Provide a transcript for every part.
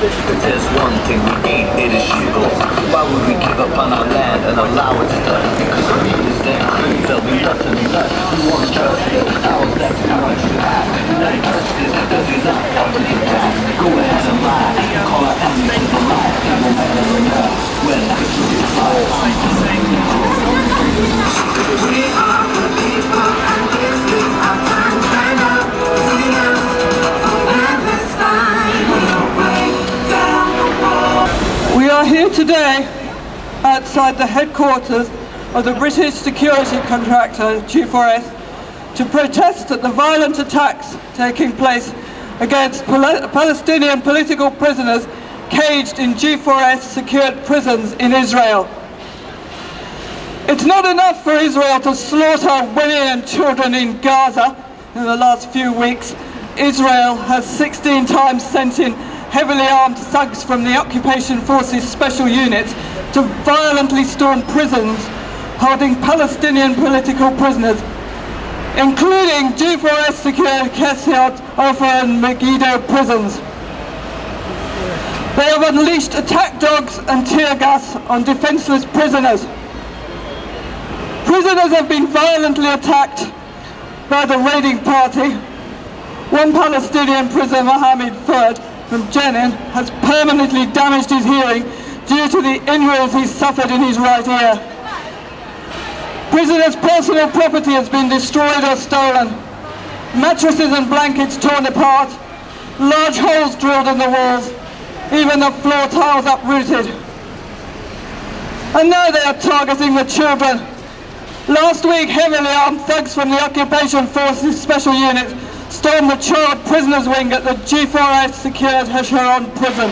If there's one thing we need, it is sugar. Why would we give up on our land and allow it to die? Because the need is there. There'll be nothing left. We want justice. Our that's how I should act. Let justice does his own property back. Go ahead and lie. Call our enemies to the light. It won't matter enough. When victory is life. We are the people and this is our time. Stand up, sing out, and let's find a way down the wall. We are here today outside the headquarters of the British security contractor G4S to protest at the violent attacks taking place against Palestinian political prisoners caged in G4S secured prisons in Israel. It's not enough for Israel to slaughter women and children in Gaza. In the last few weeks, Israel has 16 times sent in heavily armed thugs from the occupation forces special units to violently storm prisons holding Palestinian political prisoners, including G4S secured Kiryat Ofer and Megiddo prisons. They have unleashed attack dogs and tear gas on defenseless prisoners. Prisoners have been violently attacked by the raiding party. One Palestinian prisoner, Mohammed Ferd from Jenin, has permanently damaged his hearing due to the injuries he suffered in his right ear. Prisoners' personal property has been destroyed or stolen. Mattresses and blankets torn apart, large holes drilled in the walls, even the floor tiles uprooted. And now they are targeting the children. Last week, heavily armed thugs from the occupation forces special unit stormed the child prisoners wing at the G4S secured Heshron prison.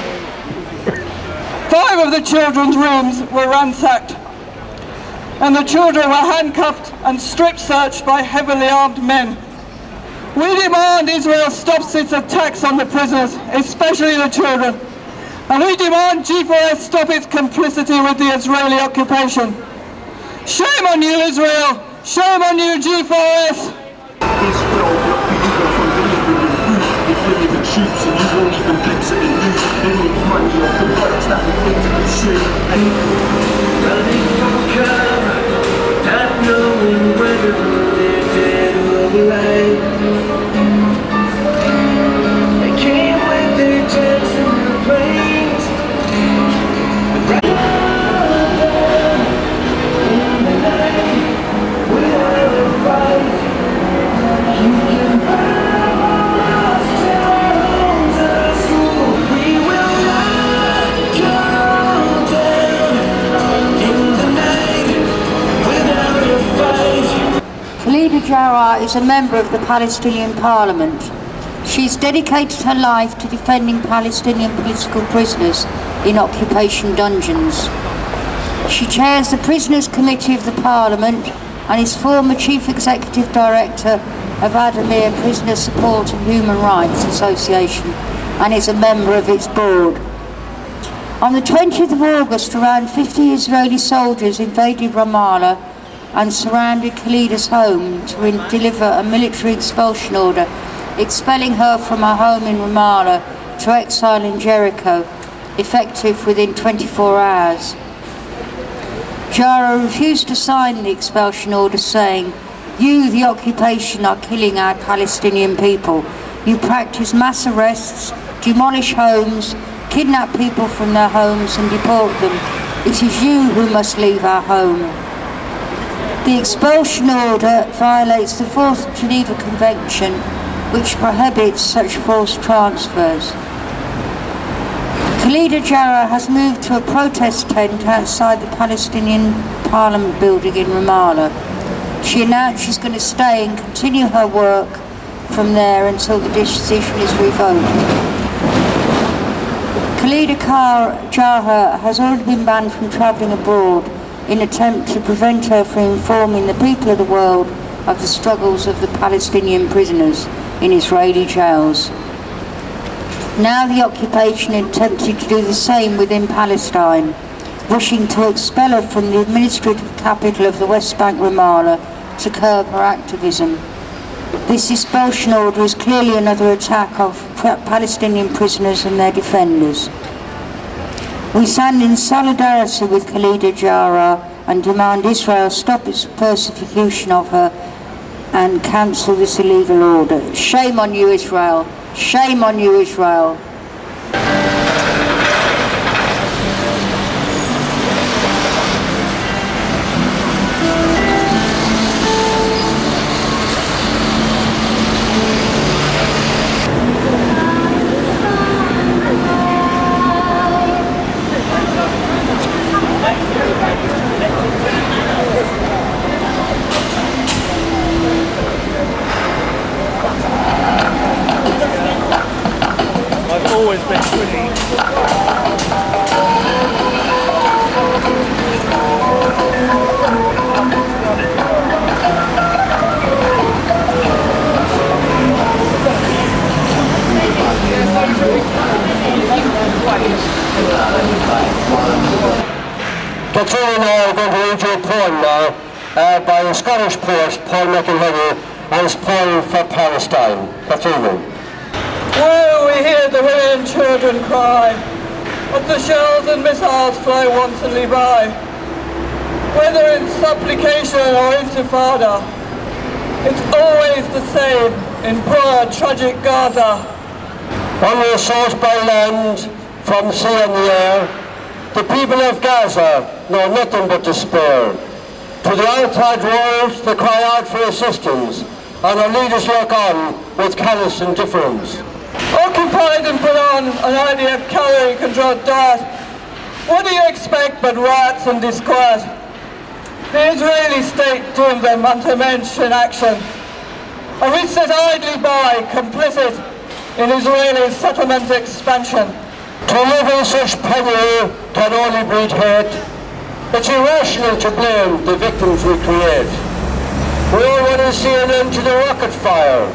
5 of the children's rooms were ransacked, and the children were handcuffed and strip searched by heavily armed men. We demand Israel stops its attacks on the prisoners, especially the children, and we demand G4S stop its complicity with the Israeli occupation. Shame on you, Israel! Shame on you, G4S! Israel, you go from delivering the filling the troops and you won't even blitz at the youth. They need money off the bikes that we into the street. Running from cover, not knowing whether they're dead or alive. They came with their jets and their planes. Khalida Jarrar is a member of the Palestinian Parliament. She's dedicated her life to defending Palestinian political prisoners in occupation dungeons. She chairs the Prisoners Committee of the Parliament and is former Chief Executive Director of Adamir Prisoner Support and Human Rights Association and is a member of its board. On the 20th of August, around 50 Israeli soldiers invaded Ramallah and surrounded Khalida's home to deliver a military expulsion order, expelling her from her home in Ramallah to exile in Jericho, effective within 24 hours. Jarrar refused to sign the expulsion order, saying, "You, the occupation, are killing our Palestinian people. You practice mass arrests, demolish homes, kidnap people from their homes and deport them. It is you who must leave our home." The expulsion order violates the 4th Geneva Convention, which prohibits such forced transfers. Khalida Jarrar has moved to a protest tent outside the Palestinian Parliament building in Ramallah. She announced she's going to stay and continue her work from there until the decision is revoked. Khalida Jarrar has already been banned from travelling abroad in an attempt to prevent her from informing the people of the world of the struggles of the Palestinian prisoners in Israeli jails. Now the occupation attempted to do the same within Palestine, wishing to expel her from the administrative capital of the West Bank, Ramallah, to curb her activism. This expulsion order is clearly another attack of Palestinian prisoners and their defenders. We stand in solidarity with Khalida Jarrar and demand Israel stop its persecution of her and cancel this illegal order. Shame on you, Israel. Shame on you, Israel. I've always been pretty. Katrina and I are going to read you a poem now by a Scottish poet, Paul McIlhenny, and his poem for Palestine. Katrina. Where we hear the women and children cry, but the shells and missiles fly wantonly by. Whether in supplication or intifada, it's always the same in poor, tragic Gaza. On the assault by land, from sea and the air, the people of Gaza know nothing but despair. To the outside world, they cry out for assistance, and our leaders look on with callous indifference. Occupied and put on an IDF calorie-controlled diet, what do you expect but riots and disquiet? The Israeli state doomed them unto inaction, and we sit idly by, complicit in Israeli settlement expansion. To live in such penury can only breed hate. It's irrational to blame the victims we create. We all want to see an end to the rocket fire,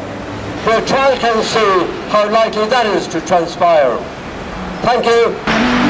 but a child can see how likely that is to transpire. Thank you.